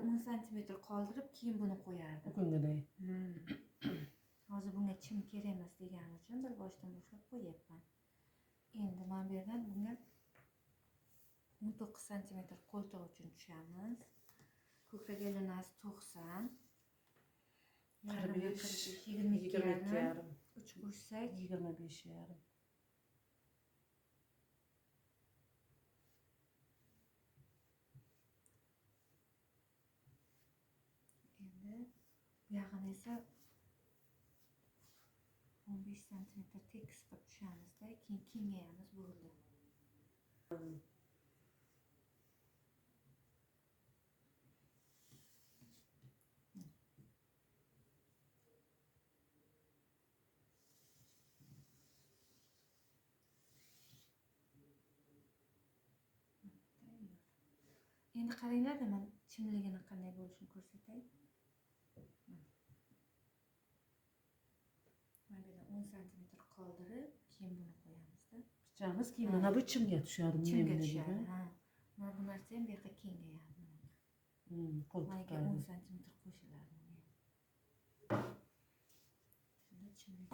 10 santimetr qoldirib, keyin buni qo'yardim. Bugungiday. Hozir bunga chim kerak emas degani uchun bir boshdan boshlab qo'yapman. Endi mana bu yerdan bunga 19 santimetr qo'ltiq uchun tushamiz. Ko'krak aylanasi 90. 22,5. 3 qo'shsak 25,5. Endi bu yog'ini esa 15 santimetr tekis qilib tushamizda, keyin kengayamiz bo'ldi. Endi qaranglar-da, men chimligini qanday bo'lishini ko'rsatay. Mana bu yerdan 10 santimetr qoldirib, keyin buni qo'yamizda. Pichamiz keyin mana bu chimga tushadi. Chimga tushadi, ha. Mana bu narsa ham bu yoqqa kengayadi. Qo'ltiqqa 10 santimetr qo'shiladi. Shunda chimlik